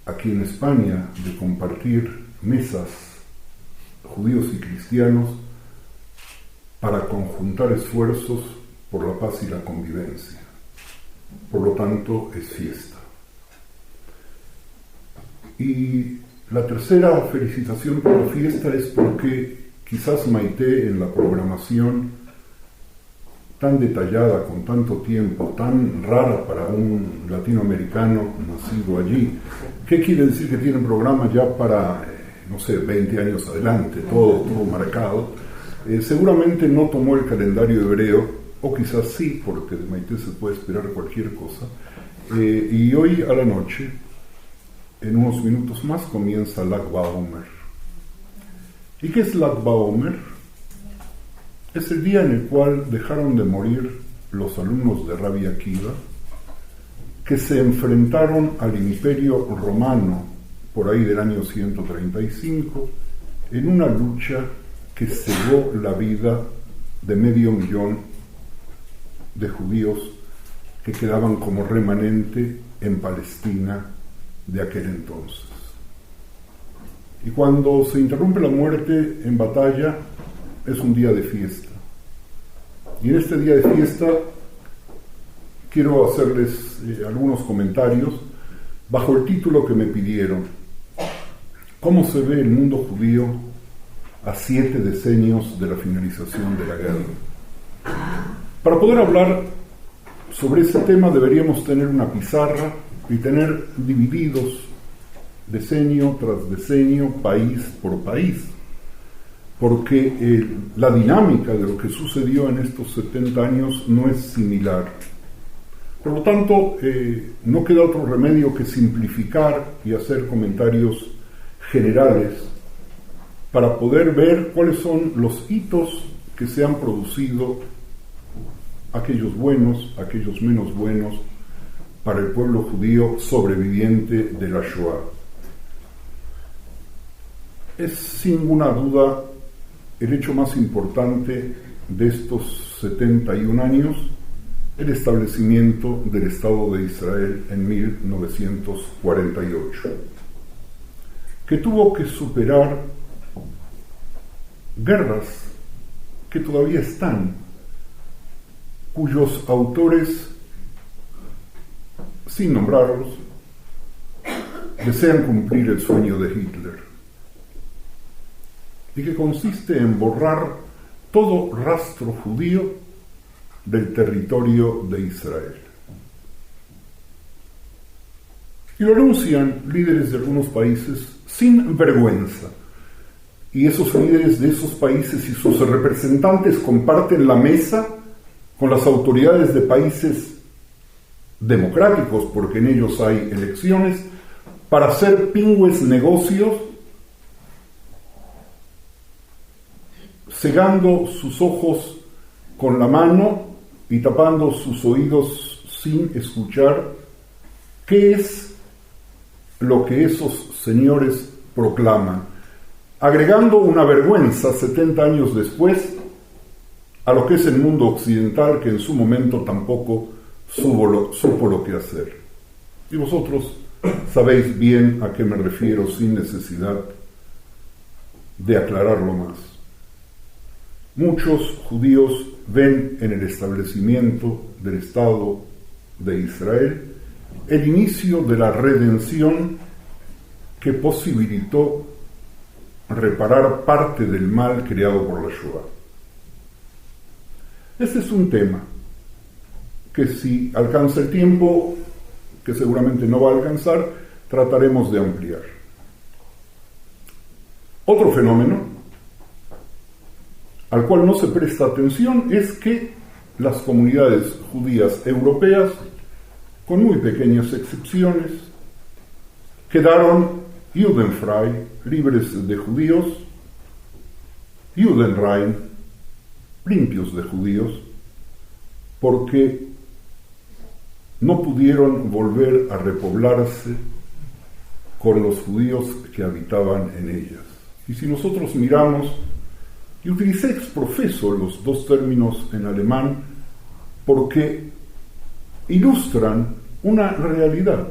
aquí en España de compartir mesas judíos y cristianos para conjuntar esfuerzos por la paz y la convivencia. Por lo tanto, es fiesta. Y la tercera felicitación por la fiesta es porque quizás Maite, en la programación tan detallada, con tanto tiempo, tan rara para un latinoamericano nacido allí, ¿qué quiere decir que tiene un programa ya para, 20 años adelante, todo marcado? Seguramente no tomó el calendario hebreo, o quizás sí, porque de Maite se puede esperar cualquier cosa, y hoy a la noche, en unos minutos más, comienza Lag BaOmer. ¿Y qué es Lag BaOmer? Es el día en el cual dejaron de morir los alumnos de Rabbi Akiva, que se enfrentaron al Imperio Romano por ahí del año 135, en una lucha que cegó la vida de 500,000 de judíos que quedaban como remanente en Palestina de aquel entonces. Y cuando se interrumpe la muerte en batalla, es un día de fiesta. Y en este día de fiesta quiero hacerles algunos comentarios bajo el título que me pidieron: ¿cómo se ve el mundo judío a 7 decenios de la finalización de la guerra? Para poder hablar sobre ese tema deberíamos tener una pizarra y tener divididos decenio tras decenio, país por país, porque la dinámica de lo que sucedió en estos 70 años no es similar. Por lo tanto, no queda otro remedio que simplificar y hacer comentarios generales para poder ver cuáles son los hitos que se han producido, aquellos buenos, aquellos menos buenos, para el pueblo judío sobreviviente de la Shoah. Es sin ninguna duda el hecho más importante de estos 71 años, el establecimiento del Estado de Israel en 1948, que tuvo que superar guerras que todavía están, cuyos autores, sin nombrarlos, desean cumplir el sueño de Hitler, y que consiste en borrar todo rastro judío del territorio de Israel. Y lo anuncian líderes de algunos países sin vergüenza. Y esos líderes de esos países y sus representantes comparten la mesa con las autoridades de países democráticos, porque en ellos hay elecciones, para hacer pingües negocios, cegando sus ojos con la mano y tapando sus oídos sin escuchar qué es lo que esos señores proclaman, agregando una vergüenza 70 años después a lo que es el mundo occidental, que en su momento tampoco supo lo que hacer. Y vosotros sabéis bien a qué me refiero sin necesidad de aclararlo más. Muchos judíos ven en el establecimiento del Estado de Israel el inicio de la redención que posibilitó reparar parte del mal creado por la Shoah. Este es un tema que, si alcanza el tiempo, que seguramente no va a alcanzar, trataremos de ampliar. Otro fenómeno al cual no se presta atención es que las comunidades judías europeas, con muy pequeñas excepciones, quedaron judenfrei, libres de judíos, judenrein, limpios de judíos, porque no pudieron volver a repoblarse con los judíos que habitaban en ellas. Y si nosotros miramos, y utilicé ex profeso los dos términos en alemán porque ilustran una realidad.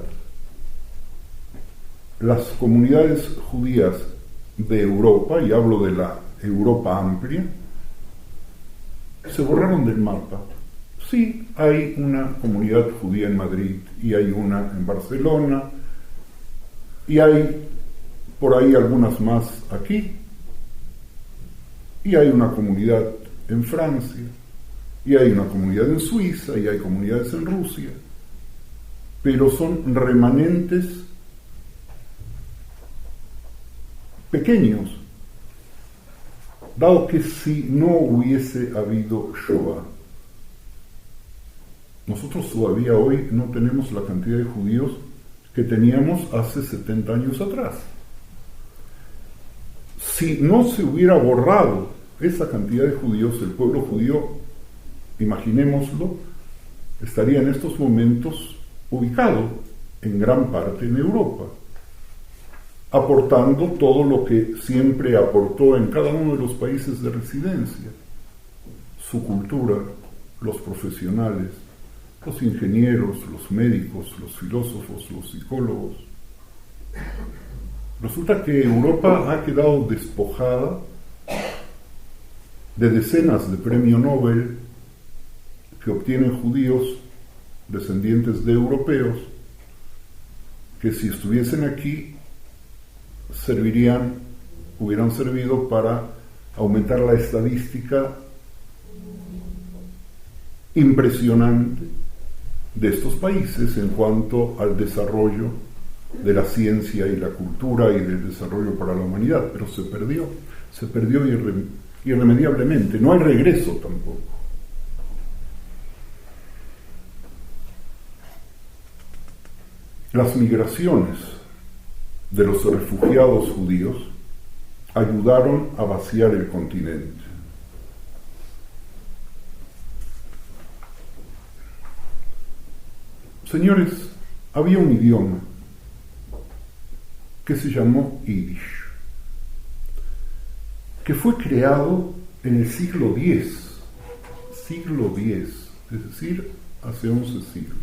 Las comunidades judías de Europa, y hablo de la Europa amplia, se borraron del mapa. Sí, hay una comunidad judía en Madrid, y hay una en Barcelona, y hay por ahí algunas más aquí, y hay una comunidad en Francia, y hay una comunidad en Suiza, y hay comunidades en Rusia, pero son remanentes pequeños, dado que si no hubiese habido Shoah, nosotros todavía hoy no tenemos la cantidad de judíos que teníamos hace 70 años atrás. Si no se hubiera borrado esa cantidad de judíos, el pueblo judío, imaginémoslo, estaría en estos momentos ubicado en gran parte en Europa, aportando todo lo que siempre aportó en cada uno de los países de residencia: su cultura, los profesionales, los ingenieros, los médicos, los filósofos, los psicólogos. Resulta que Europa ha quedado despojada de decenas de premios Nobel que obtienen judíos descendientes de europeos, que si estuviesen aquí hubieran servido para aumentar la estadística impresionante de estos países en cuanto al desarrollo de la ciencia y la cultura y del desarrollo para la humanidad, pero se perdió irremediablemente, no hay regreso tampoco. Las migraciones de los refugiados judíos ayudaron a vaciar el continente. Señores, había un idioma que se llamó Yiddish, que fue creado en el siglo X, es decir, hace 11 siglos.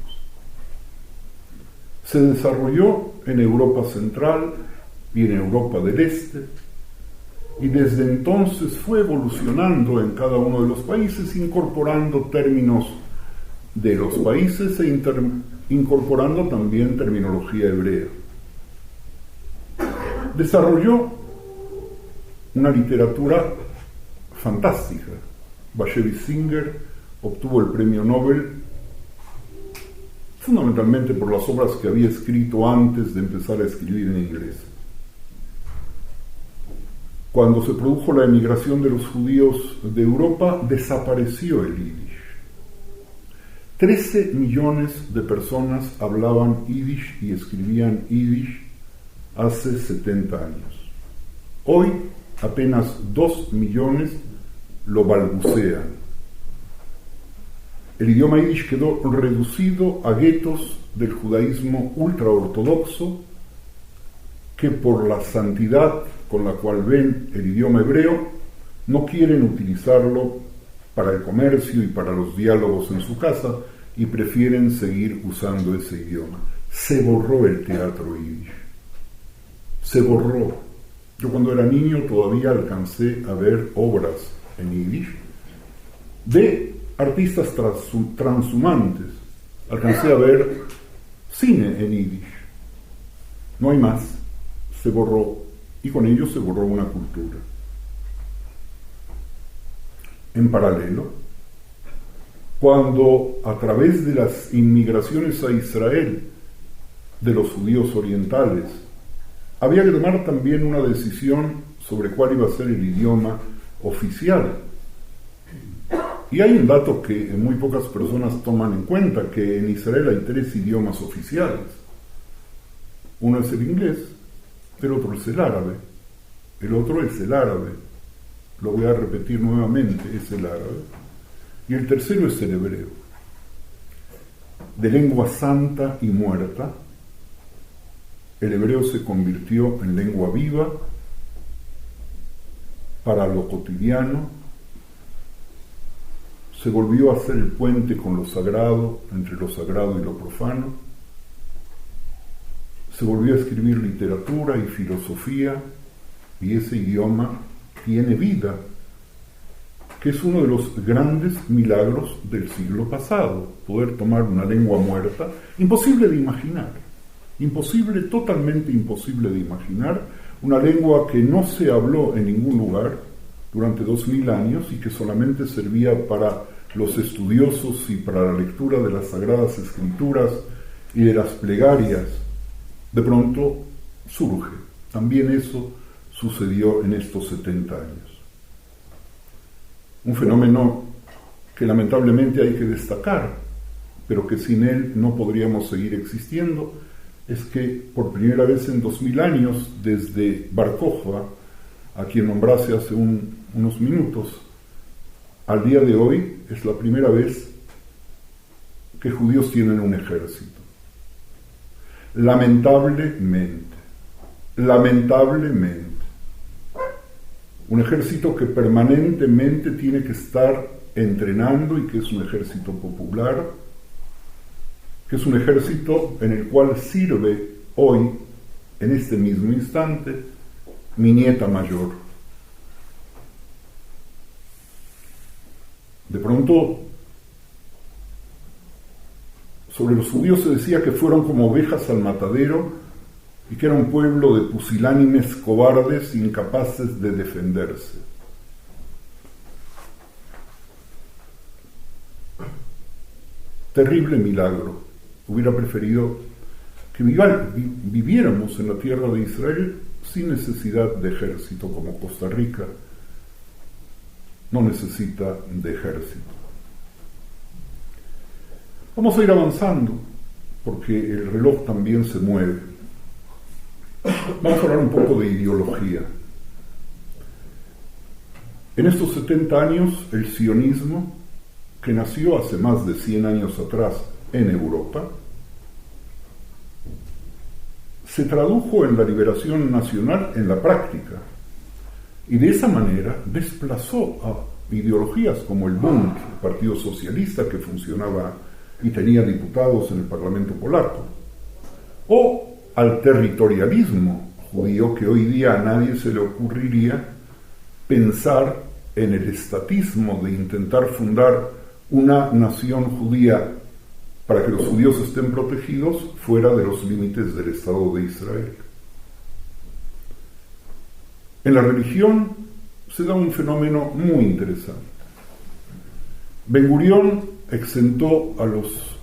Se desarrolló en Europa Central y en Europa del Este, y desde entonces fue evolucionando en cada uno de los países, incorporando términos de los países e incorporando también terminología hebrea. Desarrolló una literatura fantástica. Bashevis Singer obtuvo el premio Nobel fundamentalmente por las obras que había escrito antes de empezar a escribir en inglés. Cuando se produjo la emigración de los judíos de Europa, desapareció el Yiddish. 13 millones de personas hablaban Yiddish y escribían Yiddish hace 70 años. Hoy apenas 2 millones lo balbucean. El idioma Yiddish quedó reducido a guetos del judaísmo ultraortodoxo que, por la santidad con la cual ven el idioma hebreo, no quieren utilizarlo para el comercio y para los diálogos en su casa y prefieren seguir usando ese idioma. Se borró el teatro Yiddish. Se borró. Yo cuando era niño todavía alcancé a ver obras en Yiddish de artistas transhumantes. Alcancé a ver cine en Yiddish. No hay más. Se borró. Y con ello se borró una cultura. En paralelo, cuando a través de las inmigraciones a Israel de los judíos orientales había que tomar también una decisión sobre cuál iba a ser el idioma oficial. Y hay un dato que muy pocas personas toman en cuenta, que en Israel hay 3 idiomas oficiales. Uno es el inglés, el otro es el árabe, el otro es el árabe. Lo voy a repetir nuevamente, es el árabe. Y el tercero es el hebreo. De lengua santa y muerta, el hebreo se convirtió en lengua viva para lo cotidiano, se volvió a hacer el puente con lo sagrado, entre lo sagrado y lo profano, se volvió a escribir literatura y filosofía, y ese idioma tiene vida, que es uno de los grandes milagros del siglo pasado, poder tomar una lengua muerta, imposible de imaginar, imposible, totalmente imposible de imaginar, una lengua que no se habló en ningún lugar durante 2000 años y que solamente servía para los estudiosos y para la lectura de las Sagradas Escrituras y de las plegarias. De pronto surge. También eso sucedió en estos 70 años. Un fenómeno que lamentablemente hay que destacar, pero que sin él no podríamos seguir existiendo, es que por primera vez en 2000 años, desde Bar Kokhba, a quien nombrase hace unos minutos, al día de hoy es la primera vez que judíos tienen un ejército. Lamentablemente, un ejército que permanentemente tiene que estar entrenando y que es un ejército popular, que es un ejército en el cual sirve hoy, en este mismo instante, mi nieta mayor. De pronto, sobre los judíos se decía que fueron como ovejas al matadero y que era un pueblo de pusilánimes cobardes incapaces de defenderse. Terrible milagro. Hubiera preferido que viviéramos en la tierra de Israel sin necesidad de ejército, como Costa Rica no necesita de ejército. Vamos a ir avanzando, porque el reloj también se mueve. Vamos a hablar un poco de ideología. En estos 70 años, el sionismo, que nació hace más de 100 años atrás en Europa, se tradujo en la liberación nacional en la práctica, y de esa manera desplazó a ideologías como el Bund, el Partido Socialista, que funcionaba y tenía diputados en el Parlamento polaco, o al territorialismo judío, que hoy día a nadie se le ocurriría pensar en el estatismo de intentar fundar una nación judía para que los judíos estén protegidos fuera de los límites del Estado de Israel. En la religión se da un fenómeno muy interesante. Ben Gurión exentó a los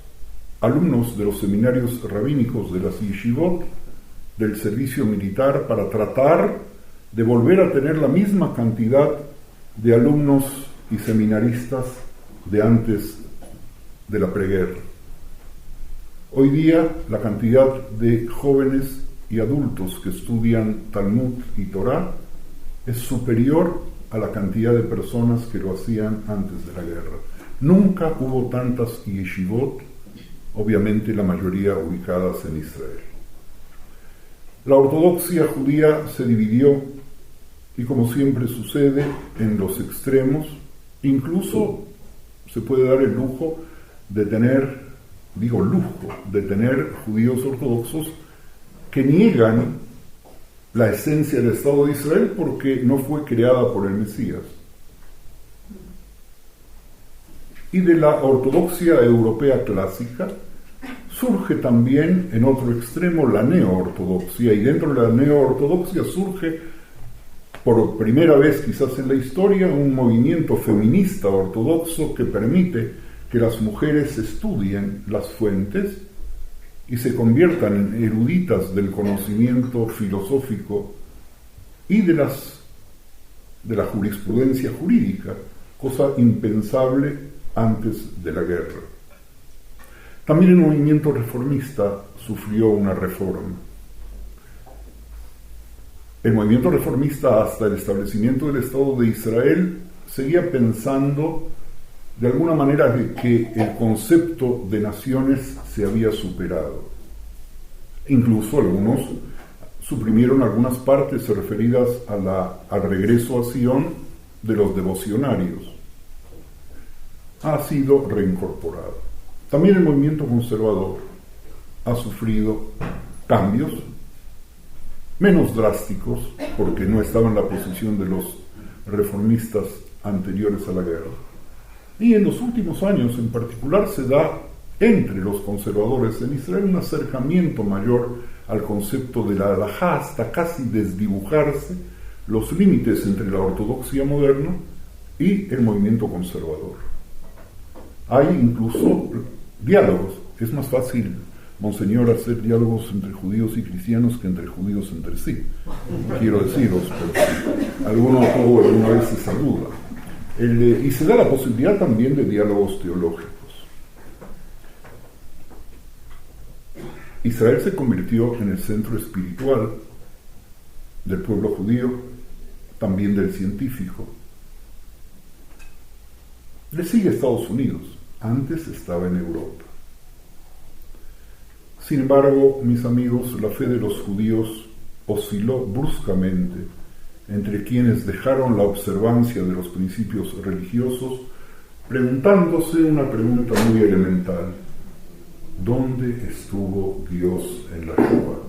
alumnos de los seminarios rabínicos de las yeshivot del servicio militar para tratar de volver a tener la misma cantidad de alumnos y seminaristas de antes de la preguerra. Hoy día la cantidad de jóvenes y adultos que estudian Talmud y Torah es superior a la cantidad de personas que lo hacían antes de la guerra. Nunca hubo tantas yeshivot, obviamente la mayoría ubicadas en Israel. La ortodoxia judía se dividió, y como siempre sucede, en los extremos. Incluso se puede dar el lujo de tener, de tener judíos ortodoxos que niegan la esencia del Estado de Israel porque no fue creada por el Mesías. Y de la ortodoxia europea clásica surge también en otro extremo la neoortodoxia, y dentro de la neoortodoxia surge por primera vez quizás en la historia un movimiento feminista ortodoxo que permite que las mujeres estudien las fuentes y se conviertan en eruditas del conocimiento filosófico y de la jurisprudencia jurídica, cosa impensable antes de la guerra. También el movimiento reformista sufrió una reforma. El movimiento reformista, hasta el establecimiento del Estado de Israel, seguía pensando de alguna manera que el concepto de naciones se había superado. Incluso algunos suprimieron algunas partes referidas al regreso a Sion de los devocionarios. Ha sido reincorporado. También el movimiento conservador ha sufrido cambios menos drásticos, porque no estaba en la posición de los reformistas anteriores a la guerra. Y en los últimos años en particular se da entre los conservadores en Israel un acercamiento mayor al concepto de la halajá, hasta casi desdibujarse los límites entre la ortodoxia moderna y el movimiento conservador. Hay incluso diálogos. Es más fácil, Monseñor, hacer diálogos entre judíos y cristianos que entre judíos entre sí. Quiero deciros, porque alguna vez se saluda. Y se da la posibilidad también de diálogos teológicos. Israel se convirtió en el centro espiritual del pueblo judío, también del científico. Le sigue Estados Unidos, antes estaba en Europa. Sin embargo, mis amigos, la fe de los judíos osciló bruscamente entre quienes dejaron la observancia de los principios religiosos, preguntándose una pregunta muy elemental: ¿dónde estuvo Dios en la Shoah?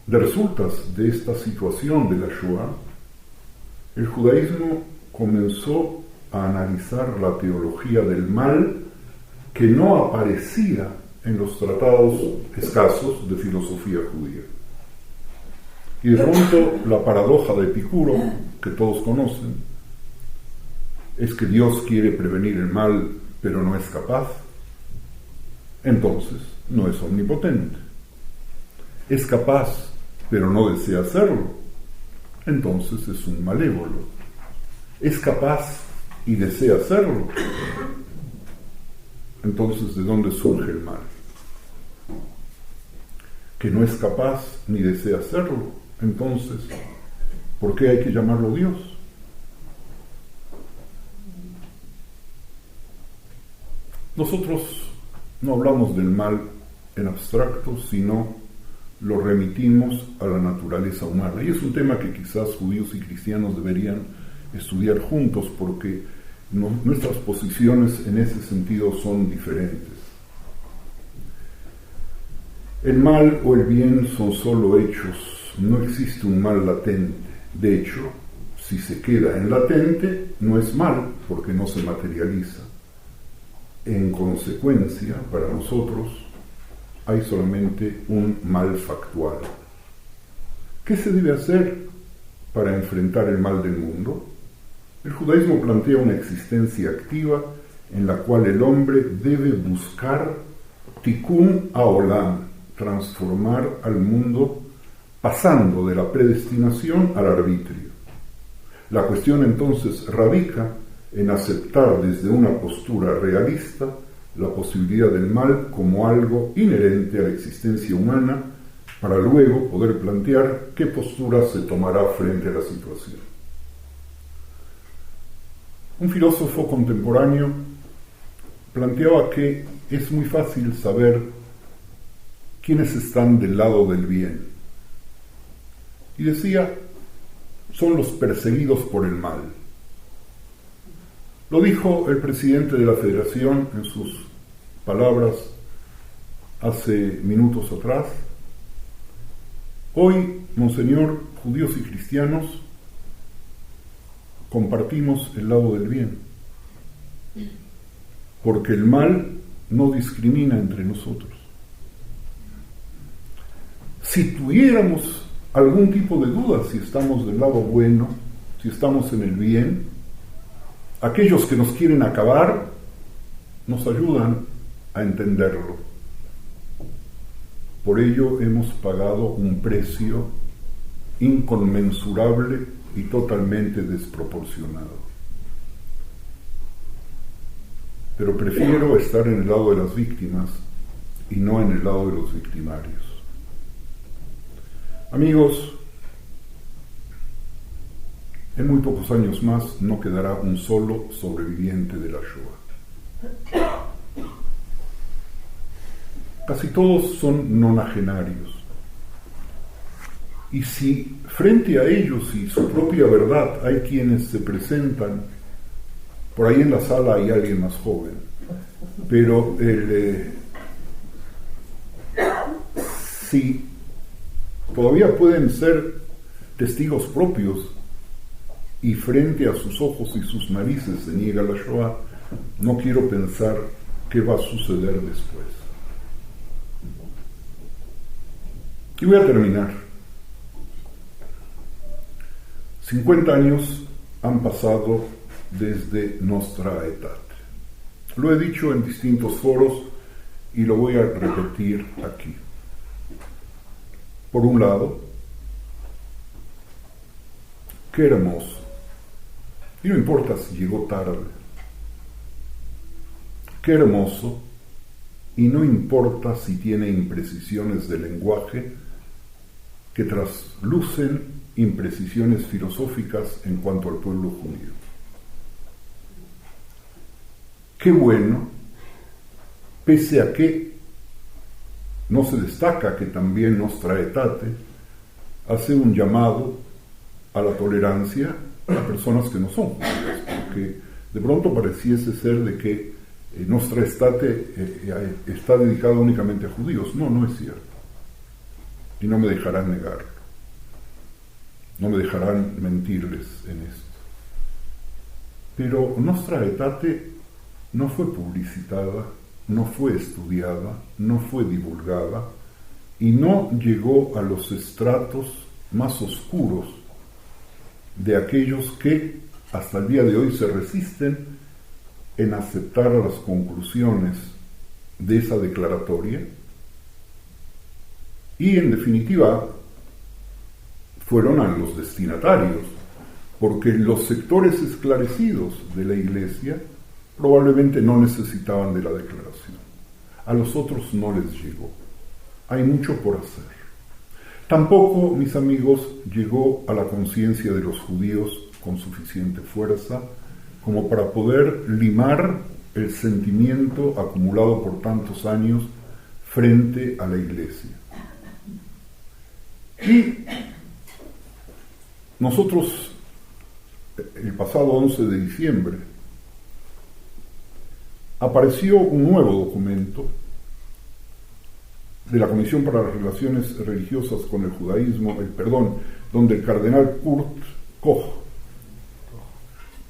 De resultas de esta situación de la Shoah, el judaísmo comenzó a analizar la teología del mal que no aparecía en los tratados escasos de filosofía judía. Y de pronto la paradoja de Epicuro, que todos conocen, es que Dios quiere prevenir el mal, pero no es capaz. Entonces no es omnipotente. Es capaz, pero no desea hacerlo. Entonces es un malévolo. Es capaz y desea hacerlo. Entonces, ¿de dónde surge el mal? Que no es capaz ni desea hacerlo. Entonces, ¿por qué hay que llamarlo Dios? Nosotros no hablamos del mal en abstracto, sino lo remitimos a la naturaleza humana. Y es un tema que quizás judíos y cristianos deberían estudiar juntos, porque nuestras posiciones en ese sentido son diferentes. El mal o el bien son solo hechos, no existe un mal latente. De hecho, si se queda en latente, no es mal, porque no se materializa. En consecuencia, para nosotros, hay solamente un mal factual. ¿Qué se debe hacer para enfrentar el mal del mundo? El judaísmo plantea una existencia activa en la cual el hombre debe buscar tikkun haolam, transformar al mundo pasando de la predestinación al arbitrio. La cuestión entonces radica en aceptar desde una postura realista la posibilidad del mal como algo inherente a la existencia humana, para luego poder plantear qué postura se tomará frente a la situación. Un filósofo contemporáneo planteaba que es muy fácil saber quiénes están del lado del bien. Y decía, son los perseguidos por el mal. Lo dijo el presidente de la Federación en sus palabras hace minutos atrás. Hoy, Monseñor, judíos y cristianos compartimos el lado del bien, porque el mal no discrimina entre nosotros. Si tuviéramos algún tipo de duda si estamos del lado bueno, si estamos en el bien, aquellos que nos quieren acabar nos ayudan a entenderlo. Por ello hemos pagado un precio inconmensurable y totalmente desproporcionado. Pero prefiero estar en el lado de las víctimas y no en el lado de los victimarios. Amigos, en muy pocos años más no quedará un solo sobreviviente de la Shoah. Casi todos son nonagenarios. Y si frente a ellos y su propia verdad hay quienes se presentan, por ahí en la sala hay alguien más joven, pero si todavía pueden ser testigos propios y frente a sus ojos y sus narices se niega la Shoah, no quiero pensar qué va a suceder después. Y voy a terminar. 50 años han pasado desde Nostra Aetate. Lo he dicho en distintos foros y lo voy a repetir aquí. Por un lado, qué hermoso. Y no importa si llegó tarde. Qué hermoso, y no importa si tiene imprecisiones de lenguaje que traslucen imprecisiones filosóficas en cuanto al pueblo judío. Qué bueno, pese a que no se destaca que también Nostra Aetate hace un llamado a la tolerancia a personas que no son judías, porque de pronto pareciese ser de que Nostra Aetate está dedicada únicamente a judíos. No, no es cierto. Y no me dejarán negarlo. No me dejarán mentirles en esto. Pero Nostra Aetate no fue publicitada, no fue estudiada, no fue divulgada y no llegó a los estratos más oscuros de aquellos que hasta el día de hoy se resisten en aceptar las conclusiones de esa declaratoria y en definitiva fueron a los destinatarios, porque los sectores esclarecidos de la Iglesia probablemente no necesitaban de la declaración. A los otros no les llegó. Hay mucho por hacer. Tampoco, mis amigos, llegó a la conciencia de los judíos con suficiente fuerza como para poder limar el sentimiento acumulado por tantos años frente a la Iglesia. Y nosotros, el pasado 11 de diciembre, apareció un nuevo documento de la Comisión para las Relaciones Religiosas con el Judaísmo, donde el cardenal Kurt Koch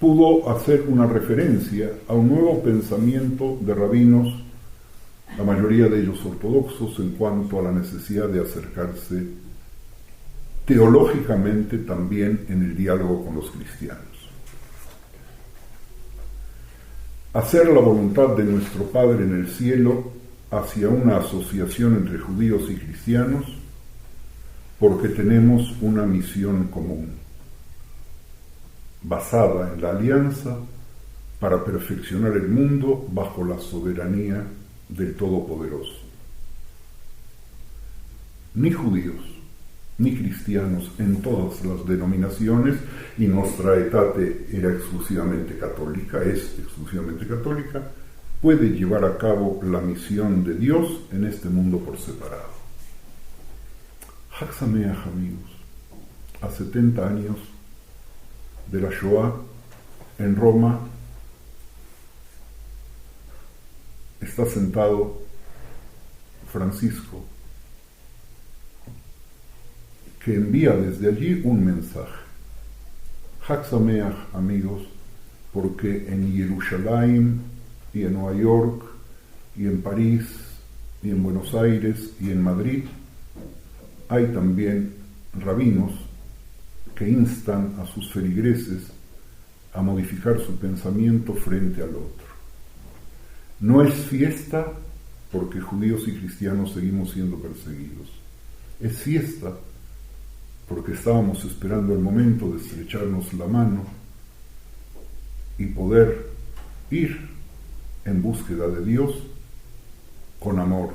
pudo hacer una referencia a un nuevo pensamiento de rabinos, la mayoría de ellos ortodoxos, en cuanto a la necesidad de acercarse teológicamente también en el diálogo con los cristianos. Hacer la voluntad de nuestro Padre en el cielo hacia una asociación entre judíos y cristianos, porque tenemos una misión común, basada en la alianza para perfeccionar el mundo bajo la soberanía del Todopoderoso. Ni judíos, ni cristianos en todas las denominaciones, y Nostra Aetate era exclusivamente católica, es exclusivamente católica, puede llevar a cabo la misión de Dios en este mundo por separado. Hag Sameach, amigos. A 70 años de la Shoah, en Roma, está sentado Francisco, que envía desde allí un mensaje. Hag Sameach, amigos, porque en Jerusalén y en Nueva York y en París y en Buenos Aires y en Madrid hay también rabinos que instan a sus feligreses a modificar su pensamiento frente al otro. No es fiesta porque judíos y cristianos seguimos siendo perseguidos. Es fiesta porque estábamos esperando el momento de estrecharnos la mano y poder ir en búsqueda de Dios con amor.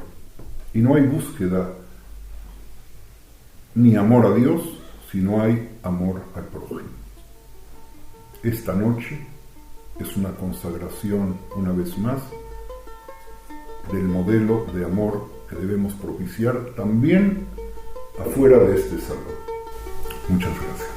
Y no hay búsqueda ni amor a Dios si no hay amor al prójimo. Esta noche es una consagración, una vez más, del modelo de amor que debemos propiciar también afuera de este salón. Muchas gracias.